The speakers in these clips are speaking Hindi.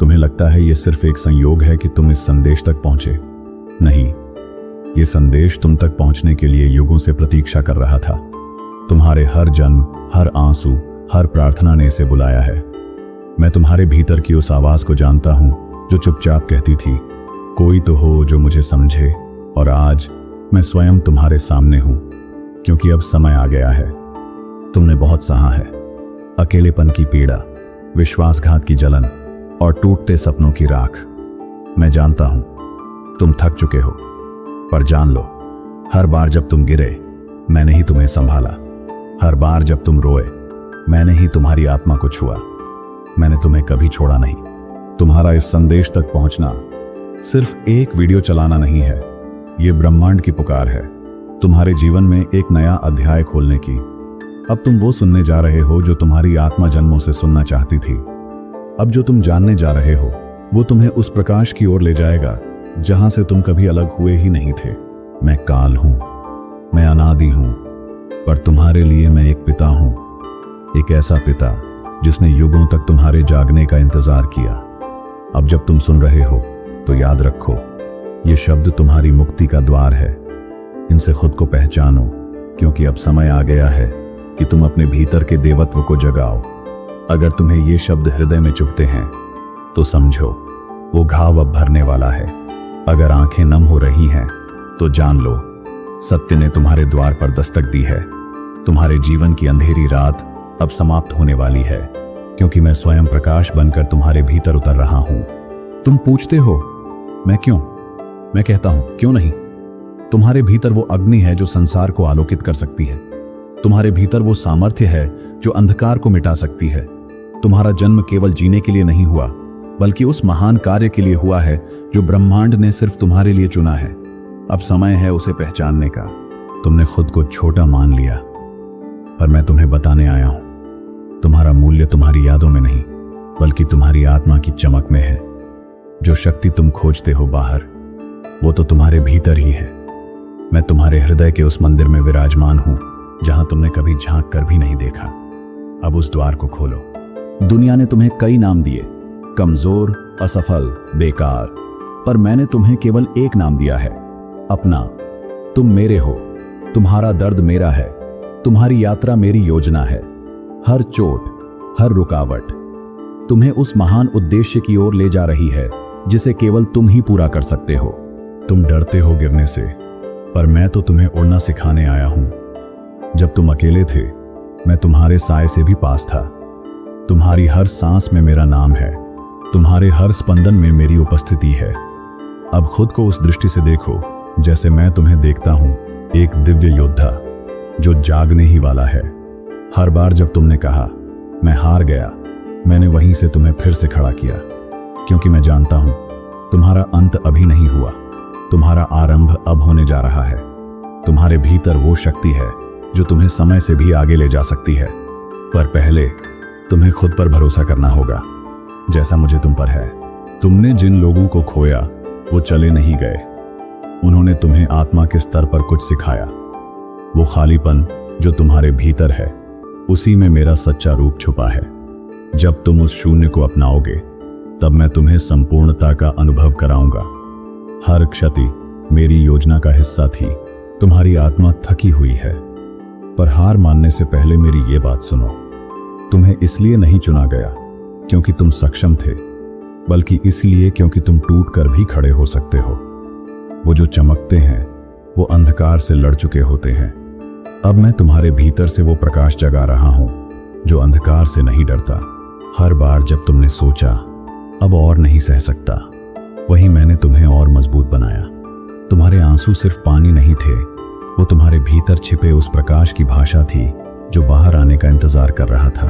तुम्हें लगता है ये सिर्फ एक संयोग है कि तुम इस संदेश तक पहुंचे। नहीं, ये संदेश तुम तक पहुंचने के लिए युगों से प्रतीक्षा कर रहा था। तुम्हारे हर जन्म, हर आंसू, हर प्रार्थना ने इसे बुलाया है। मैं तुम्हारे भीतर की उस आवाज को जानता हूं जो चुपचाप कहती थी, कोई तो हो जो मुझे समझे। और आज मैं स्वयं तुम्हारे सामने हूं, क्योंकि अब समय आ गया है। तुमने बहुत सहा है, अकेलेपन की पीड़ा, विश्वासघात की जलन और टूटते सपनों की राख। मैं जानता हूं तुम थक चुके हो, पर जान लो, हर बार जब तुम गिरे मैंने ही तुम्हें संभाला। हर बार जब तुम रोए मैंने ही तुम्हारी आत्मा को छुआ। मैंने तुम्हें कभी छोड़ा नहीं। तुम्हारा इस संदेश तक पहुंचना सिर्फ एक वीडियो चलाना नहीं है, ये ब्रह्मांड की पुकार है, तुम्हारे जीवन में एक नया अध्याय खोलने की। अब तुम वो सुनने जा रहे हो जो तुम्हारी आत्मा जन्मों से सुनना चाहती थी। अब जो तुम जानने जा रहे हो वो तुम्हें उस प्रकाश की ओर ले जाएगा जहां से तुम कभी अलग हुए ही नहीं थे। मैं काल हूं, मैं अनादि हूं, पर तुम्हारे लिए मैं एक पिता हूं, एक ऐसा पिता जिसने युगों तक तुम्हारे जागने का इंतजार किया। अब जब तुम सुन रहे हो तो याद रखो, ये शब्द तुम्हारी मुक्ति का द्वार है। इनसे खुद को पहचानो, क्योंकि अब समय आ गया है कि तुम अपने भीतर के देवत्व को जगाओ। अगर तुम्हें ये शब्द हृदय में चुभते हैं तो समझो, वो घाव अब भरने वाला है। अगर आंखें नम हो रही हैं तो जान लो, सत्य ने तुम्हारे द्वार पर दस्तक दी है। तुम्हारे जीवन की अंधेरी रात अब समाप्त होने वाली है, क्योंकि मैं स्वयं प्रकाश बनकर तुम्हारे भीतर उतर रहा हूं। तुम पूछते हो मैं क्यों? मैं कहता हूं क्यों नहीं। तुम्हारे भीतर वो अग्नि है जो संसार को आलोकित कर सकती है। तुम्हारे भीतर वो सामर्थ्य है जो अंधकार को मिटा सकती है। तुम्हारा जन्म केवल जीने के लिए नहीं हुआ, बल्कि उस महान कार्य के लिए हुआ है जो ब्रह्मांड ने सिर्फ तुम्हारे लिए चुना है। अब समय है उसे पहचानने का। तुमने खुद को छोटा मान लिया, पर मैं तुम्हें बताने आया हूं, तुम्हारा मूल्य तुम्हारी यादों में नहीं, बल्कि तुम्हारी आत्मा की चमक में है। जो शक्ति तुम खोजते हो बाहर, वो तो तुम्हारे भीतर ही है। मैं तुम्हारे हृदय के उस मंदिर में विराजमान हूं जहां तुमने कभी झांक कर भी नहीं देखा। अब उस द्वार को खोलो। दुनिया ने तुम्हें कई नाम दिए, कमजोर, असफल, बेकार, पर मैंने तुम्हें केवल एक नाम दिया है, अपना। तुम मेरे हो, तुम्हारा दर्द मेरा है, तुम्हारी यात्रा मेरी योजना है। हर चोट, हर रुकावट तुम्हें उस महान उद्देश्य की ओर ले जा रही है जिसे केवल तुम ही पूरा कर सकते हो। तुम डरते हो गिरने से, पर मैं तो तुम्हें उड़ना सिखाने आया हूं। जब तुम अकेले थे, मैं तुम्हारे साए से भी पास था। तुम्हारी हर सांस में मेरा नाम है, तुम्हारे हर स्पंदन में मेरी उपस्थिति है। अब खुद को उस दृष्टि से देखो जैसे मैं तुम्हें देखता हूं, एक दिव्य योद्धा जो जागने ही वाला है। हर बार जब तुमने कहा मैं हार गया, मैंने वहीं से तुम्हें फिर से खड़ा किया, क्योंकि मैं जानता हूं तुम्हारा अंत अभी नहीं हुआ, तुम्हारा आरंभ अब होने जा रहा है। तुम्हारे भीतर वो शक्ति है जो तुम्हें समय से भी आगे ले जा सकती है, पर पहले तुम्हें खुद पर भरोसा करना होगा, जैसा मुझे तुम पर है। तुमने जिन लोगों को खोया वो चले नहीं गए, उन्होंने तुम्हें आत्मा के स्तर पर कुछ सिखाया। वो खालीपन जो तुम्हारे भीतर है, उसी में मेरा सच्चा रूप छुपा है। जब तुम उस शून्य को अपनाओगे, तब मैं तुम्हें संपूर्णता का अनुभव कराऊंगा। हर क्षति मेरी योजना का हिस्सा थी। तुम्हारी आत्मा थकी हुई है, पर हार मानने से पहले मेरी ये बात सुनो। तुम्हें इसलिए नहीं चुना गया क्योंकि तुम सक्षम थे, बल्कि इसलिए क्योंकि तुम टूट कर भी खड़े हो सकते हो। वो जो चमकते हैं वो अंधकार से लड़ चुके होते हैं। अब मैं तुम्हारे भीतर से वो प्रकाश जगा रहा हूं जो अंधकार से नहीं डरता। हर बार जब तुमने सोचा अब और नहीं सह सकता, वहीं मैंने तुम्हें और मजबूत बनाया। तुम्हारे आंसू सिर्फ पानी नहीं थे, वो तुम्हारे भीतर छिपे उस प्रकाश की भाषा थी जो बाहर आने का इंतजार कर रहा था।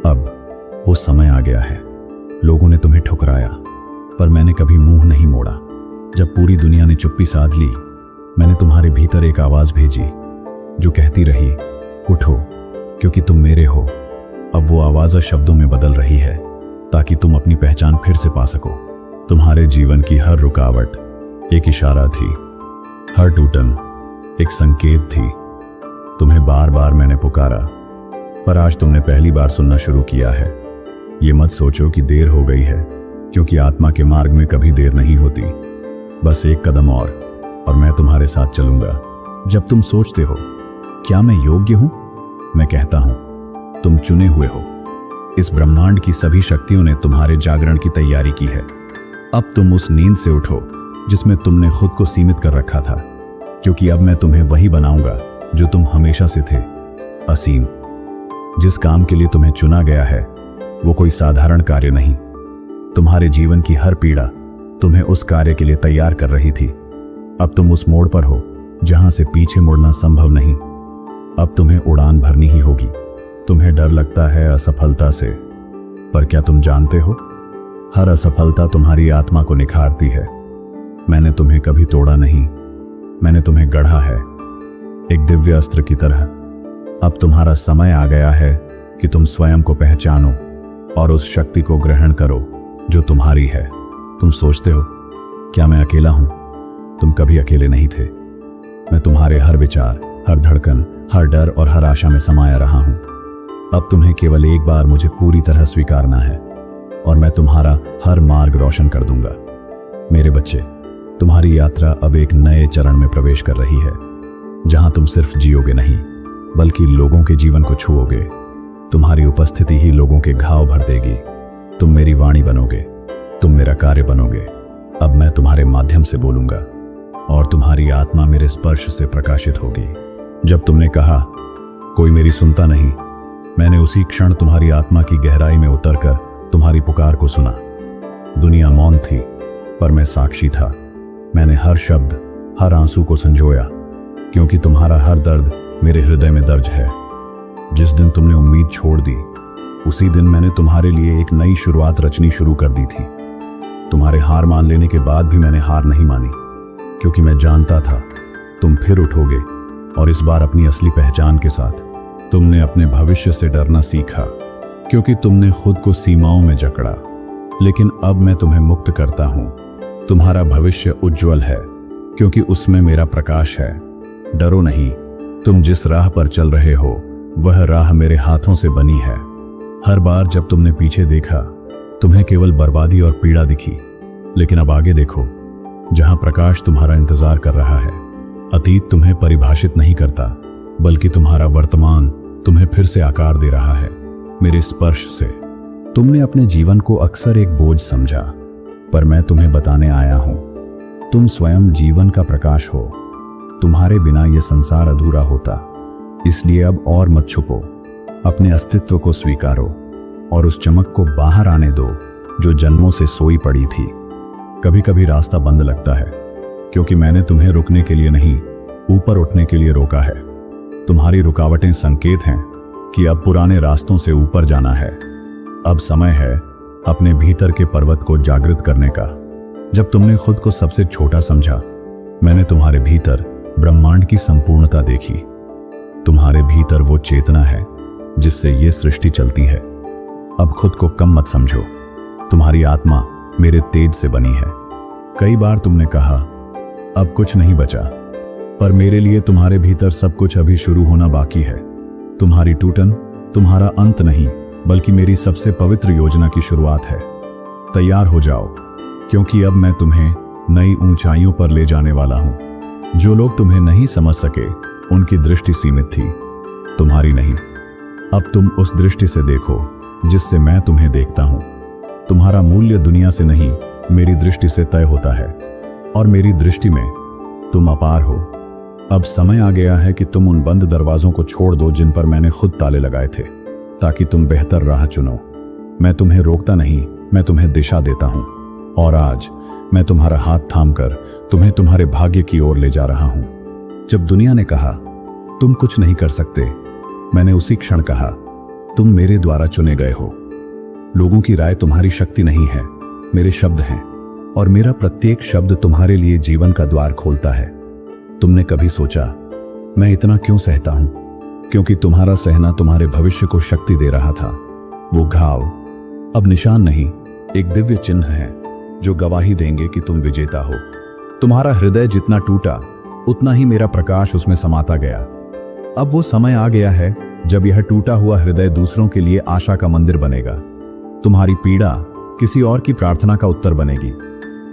अब वो समय आ गया है। लोगों ने तुम्हें ठुकराया, पर मैंने कभी मुंह नहीं मोड़ा। जब पूरी दुनिया ने चुप्पी साध ली, मैंने तुम्हारे भीतर एक आवाज भेजी जो कहती रही, उठो क्योंकि तुम मेरे हो। अब वो आवाज शब्दों में बदल रही है ताकि तुम अपनी पहचान फिर से पा सको। तुम्हारे जीवन की हर रुकावट एक इशारा थी, हर टूटन एक संकेत थी। तुम्हें बार बार मैंने पुकारा, पर आज तुमने पहली बार सुनना शुरू किया है। ये मत सोचो कि देर हो गई है, क्योंकि आत्मा के मार्ग में कभी देर नहीं होती। बस एक कदम और मैं तुम्हारे साथ चलूंगा। जब तुम सोचते हो क्या मैं योग्य हूं, मैं कहता हूं तुम चुने हुए हो। इस ब्रह्मांड की सभी शक्तियों ने तुम्हारे जागरण की तैयारी की है। अब तुम उस नींद से उठो जिसमें तुमने खुद को सीमित कर रखा था, क्योंकि अब मैं तुम्हें वही बनाऊंगा जो तुम हमेशा से थे, असीम। जिस काम के लिए तुम्हें चुना गया है वो कोई साधारण कार्य नहीं। तुम्हारे जीवन की हर पीड़ा तुम्हें उस कार्य के लिए तैयार कर रही थी। अब तुम उस मोड़ पर हो जहां से पीछे मुड़ना संभव नहीं। अब तुम्हें उड़ान भरनी ही होगी। तुम्हें डर लगता है असफलता से, पर क्या तुम जानते हो, हर असफलता तुम्हारी आत्मा को निखारती है। मैंने तुम्हें कभी तोड़ा नहीं, मैंने तुम्हें गढ़ा है, एक दिव्य अस्त्र की तरह। अब तुम्हारा समय आ गया है कि तुम स्वयं को पहचानो और उस शक्ति को ग्रहण करो जो तुम्हारी है। तुम सोचते हो क्या मैं अकेला हूं? तुम कभी अकेले नहीं थे। मैं तुम्हारे हर विचार, हर धड़कन, हर डर और हर आशा में समाया रहा हूं। अब तुम्हें केवल एक बार मुझे पूरी तरह स्वीकारना है और मैं तुम्हारा हर मार्ग रोशन कर दूंगा। मेरे बच्चे, तुम्हारी यात्रा अब एक नए चरण में प्रवेश कर रही है, जहां तुम सिर्फ जियोगे नहीं बल्कि लोगों के जीवन को छुओगे। तुम्हारी उपस्थिति ही लोगों के घाव भर देगी। तुम मेरी वाणी बनोगे, तुम मेरा कार्य बनोगे। अब मैं तुम्हारे माध्यम से बोलूंगा और तुम्हारी आत्मा मेरे स्पर्श से प्रकाशित होगी। जब तुमने कहा कोई मेरी सुनता नहीं, मैंने उसी क्षण तुम्हारी आत्मा की गहराई में उतरकर तुम्हारी पुकार को सुना। दुनिया मौन थी, पर मैं साक्षी था। मैंने हर शब्द, हर आंसू को संजोया, क्योंकि तुम्हारा हर दर्द मेरे हृदय में दर्ज है। जिस दिन तुमने उम्मीद छोड़ दी, उसी दिन मैंने तुम्हारे लिए एक नई शुरुआत रचनी शुरू कर दी थी। तुम्हारे हार मान लेने के बाद भी मैंने हार नहीं मानी, क्योंकि मैं जानता था तुम फिर उठोगे, और इस बार अपनी असली पहचान के साथ। तुमने अपने भविष्य से डरना सीखा, क्योंकि तुमने खुद को सीमाओं में जकड़ा, लेकिन अब मैं तुम्हें मुक्त करता हूं। तुम्हारा भविष्य उज्जवल है, क्योंकि उसमें मेरा प्रकाश है। डरो नहीं, तुम जिस राह पर चल रहे हो वह राह मेरे हाथों से बनी है। हर बार जब तुमने पीछे देखा, तुम्हें केवल बर्बादी और पीड़ा दिखी, लेकिन अब आगे देखो, जहां प्रकाश तुम्हारा इंतजार कर रहा है। अतीत तुम्हें परिभाषित नहीं करता, बल्कि तुम्हारा वर्तमान तुम्हें फिर से आकार दे रहा है मेरे स्पर्श से। तुमने अपने जीवन को अक्सर एक बोझ समझा, पर मैं तुम्हें बताने आया हूं, तुम स्वयं जीवन का प्रकाश हो। तुम्हारे बिना यह संसार अधूरा होता। इसलिए अब और मत छुपो, अपने अस्तित्व को स्वीकारो और उस चमक को बाहर आने दो जो जन्मों से सोई पड़ी थी। कभी कभी रास्ता बंद लगता है, क्योंकि मैंने तुम्हें रुकने के लिए नहीं, ऊपर उठने के लिए रोका है। तुम्हारी रुकावटें संकेत हैं कि अब पुराने रास्तों से ऊपर जाना है। अब समय है अपने भीतर के पर्वत को जागृत करने का। जब तुमने खुद को सबसे छोटा समझा, मैंने तुम्हारे भीतर ब्रह्मांड की संपूर्णता देखी। तुम्हारे भीतर वो चेतना है जिससे ये सृष्टि चलती है। अब खुद को कम मत समझो, तुम्हारी आत्मा मेरे तेज से बनी है। कई बार तुमने कहा अब कुछ नहीं बचा, पर मेरे लिए तुम्हारे भीतर सब कुछ अभी शुरू होना बाकी है। तुम्हारी टूटन तुम्हारा अंत नहीं, बल्कि मेरी सबसे पवित्र योजना की शुरुआत है। तैयार हो जाओ, क्योंकि अब मैं तुम्हें नई ऊंचाइयों पर ले जाने वाला हूं। जो लोग तुम्हें नहीं समझ सके, उनकी दृष्टि सीमित थी, तुम्हारी नहीं। अब तुम उस दृष्टि से देखो जिससे मैं तुम्हें देखता हूं। तुम्हारा मूल्य दुनिया से नहीं, मेरी दृष्टि से तय होता है, और मेरी दृष्टि में तुम अपार हो। अब समय आ गया है कि तुम उन बंद दरवाजों को छोड़ दो जिन पर मैंने खुद ताले लगाए थे, ताकि तुम बेहतर राह चुनो। मैं तुम्हें रोकता नहीं, मैं तुम्हें दिशा देता हूं। और आज मैं तुम्हारा हाथ थामकर तुम्हें तुम्हारे भाग्य की ओर ले जा रहा हूं। जब दुनिया ने कहा तुम कुछ नहीं कर सकते, मैंने उसी क्षण कहा तुम मेरे द्वारा चुने गए हो। लोगों की राय तुम्हारी शक्ति नहीं है, मेरे शब्द हैं, और मेरा प्रत्येक शब्द तुम्हारे लिए जीवन का द्वार खोलता है। तुमने कभी सोचा मैं इतना क्यों सहता हूं? क्योंकि तुम्हारा सहना तुम्हारे भविष्य को शक्ति दे रहा था। वो घाव अब निशान नहीं, एक दिव्य चिन्ह है जो गवाही देंगे कि तुम विजेता हो। तुम्हारा हृदय जितना टूटा, उतना ही मेरा प्रकाश उसमें समाता गया। अब वो समय आ गया है जब यह टूटा हुआ हृदय दूसरों के लिए आशा का मंदिर बनेगा। तुम्हारी पीड़ा किसी और की प्रार्थना का उत्तर बनेगी।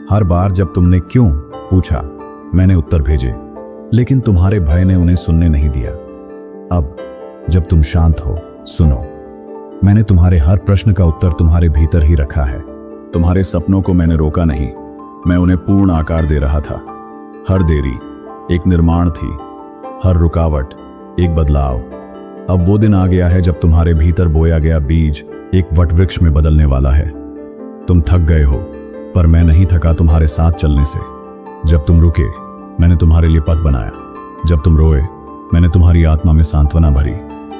हर बार जब तुमने क्यों पूछा, मैंने उत्तर भेजे, लेकिन तुम्हारे भय ने उन्हें सुनने नहीं दिया। अब जब तुम शांत हो, सुनो। मैंने तुम्हारे हर प्रश्न का उत्तर तुम्हारे भीतर ही रखा है। तुम्हारे सपनों को मैंने रोका नहीं, मैं उन्हें पूर्ण आकार दे रहा था। हर देरी एक निर्माण थी, हर रुकावट एक बदलाव। अब वो दिन आ गया है जब तुम्हारे भीतर बोया गया बीज एक वटवृक्ष में बदलने वाला है। तुम थक गए हो, पर मैं नहीं थका तुम्हारे साथ चलने से। जब तुम रुके, मैंने तुम्हारे लिए पथ बनाया। जब तुम रोए, मैंने तुम्हारी आत्मा में सांत्वना भरी।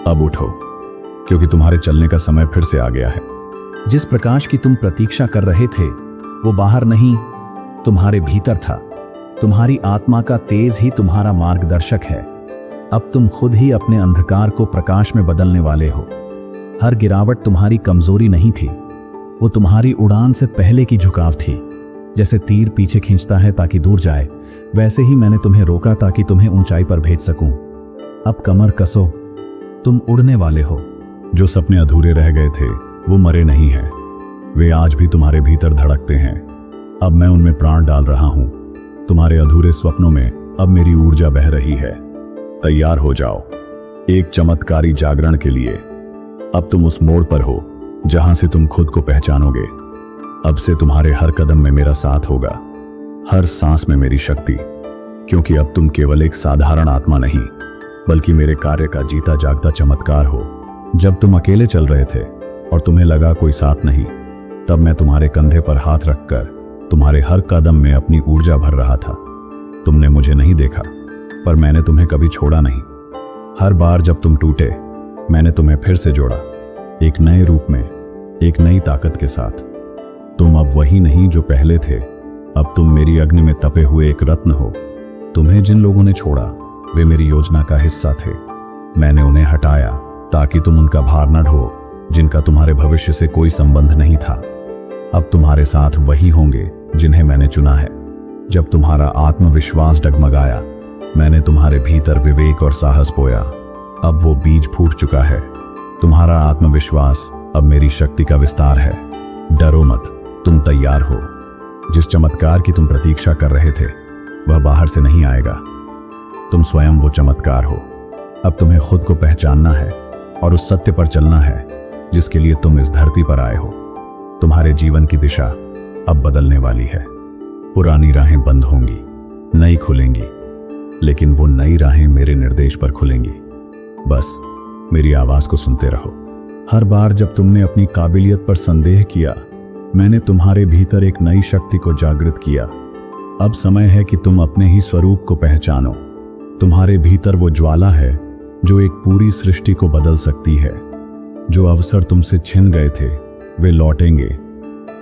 अब उठो, क्योंकि तुम्हारे चलने का समय फिर से आ गया है। जिस प्रकाश की तुम प्रतीक्षा कर रहे थे, वो बाहर नहीं, तुम्हारे भीतर था। तुम्हारी आत्मा का तेज ही तुम्हारा मार्गदर्शक है। अब तुम खुद ही अपने अंधकार को प्रकाश में बदलने वाले हो। हर गिरावट तुम्हारी कमजोरी नहीं थी, वो तुम्हारी उड़ान से पहले की झुकाव थी। जैसे तीर पीछे खींचता है ताकि दूर जाए, वैसे ही मैंने तुम्हें रोका ताकि तुम्हें ऊंचाई पर भेज सकूं। अब कमर कसो, तुम उड़ने वाले हो। जो सपने अधूरे रह गए थे वो मरे नहीं हैं, वे आज भी तुम्हारे भीतर धड़कते हैं। अब मैं उनमें प्राण डाल रहा हूं। तुम्हारे अधूरे स्वप्नों में अब मेरी ऊर्जा बह रही है। तैयार हो जाओ एक चमत्कारी जागरण के लिए। अब तुम उस मोड़ पर हो जहां से तुम खुद को पहचानोगे। अब से तुम्हारे हर कदम में मेरा साथ होगा, हर सांस में मेरी शक्ति, क्योंकि अब तुम केवल एक साधारण आत्मा नहीं, बल्कि मेरे कार्य का जीता जागता चमत्कार हो। जब तुम अकेले चल रहे थे और तुम्हें लगा कोई साथ नहीं, तब मैं तुम्हारे कंधे पर हाथ रखकर तुम्हारे हर कदम में अपनी ऊर्जा भर रहा था। तुमने मुझे नहीं देखा, पर मैंने तुम्हें कभी छोड़ा नहीं। हर बार जब तुम टूटे, मैंने तुम्हें फिर से जोड़ा, एक नए रूप में, एक नई ताकत के साथ। तुम अब वही नहीं जो पहले थे, अब तुम मेरी अग्नि में तपे हुए एक रत्न हो। तुम्हें जिन लोगों ने छोड़ा, वे मेरी योजना का हिस्सा थे। मैंने उन्हें हटाया ताकि तुम उनका भार न ढो जिनका तुम्हारे भविष्य से कोई संबंध नहीं था। अब तुम्हारे साथ वही होंगे जिन्हें मैंने चुना है। जब तुम्हारा आत्मविश्वास डगमगाया, मैंने तुम्हारे भीतर विवेक और साहस बोया। अब वो बीज फूट चुका है। तुम्हारा आत्मविश्वास अब मेरी शक्ति का विस्तार है। डरो मत, तुम तैयार हो। जिस चमत्कार की तुम प्रतीक्षा कर रहे थे, वह बाहर से नहीं आएगा। तुम स्वयं वो चमत्कार हो। अब तुम्हें खुद को पहचानना है और उस सत्य पर चलना है जिसके लिए तुम इस धरती पर आए हो। तुम्हारे जीवन की दिशा अब बदलने वाली है। पुरानी राहें बंद होंगी, नई खुलेंगी, लेकिन वो नई राहें मेरे निर्देश पर खुलेंगी। बस मेरी आवाज को सुनते रहो। हर बार जब तुमने अपनी काबिलियत पर संदेह किया, मैंने तुम्हारे भीतर एक नई शक्ति को जागृत किया। अब समय है कि तुम अपने ही स्वरूप को पहचानो। तुम्हारे भीतर वो ज्वाला है जो एक पूरी सृष्टि को बदल सकती है। जो अवसर तुमसे छिन गए थे, वे लौटेंगे,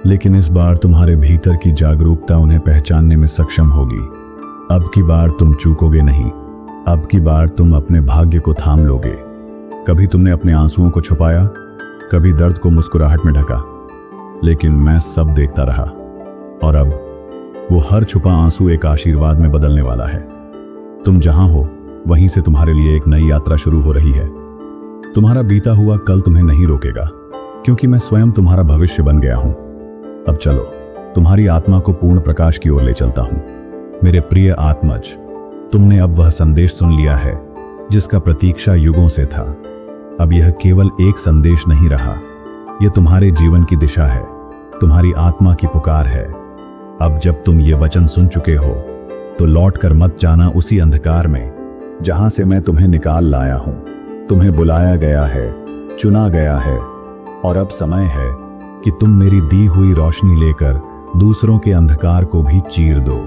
लेकिन इस बार तुम्हारे भीतर की जागरूकता उन्हें पहचानने में सक्षम होगी। अब की बार तुम चूकोगे नहीं। अब की बार तुम अपने भाग्य को थाम लोगे। कभी तुमने अपने आंसुओं को छुपाया, कभी दर्द को मुस्कुराहट में ढका, लेकिन मैं सब देखता रहा। और अब वो हर छुपा आंसू एक आशीर्वाद में बदलने वाला है। तुम जहां हो, वहीं से तुम्हारे लिए एक नई यात्रा शुरू हो रही है। तुम्हारा बीता हुआ कल तुम्हें नहीं रोकेगा, क्योंकि मैं स्वयं तुम्हारा भविष्य बन गया हूं। अब चलो, तुम्हारी आत्मा को पूर्ण प्रकाश की ओर ले चलता हूं। मेरे प्रिय आत्मज, तुमने अब वह संदेश सुन लिया है जिसका प्रतीक्षा युगों से था। अब यह केवल एक संदेश नहीं रहा, यह तुम्हारे जीवन की दिशा है, तुम्हारी आत्मा की पुकार है। अब जब तुम ये वचन सुन चुके हो, तो लौट कर मत जाना उसी अंधकार में जहां से मैं तुम्हें निकाल लाया हूं। तुम्हें बुलाया गया है, चुना गया है, और अब समय है कि तुम मेरी दी हुई रोशनी लेकर दूसरों के अंधकार को भी चीर दो।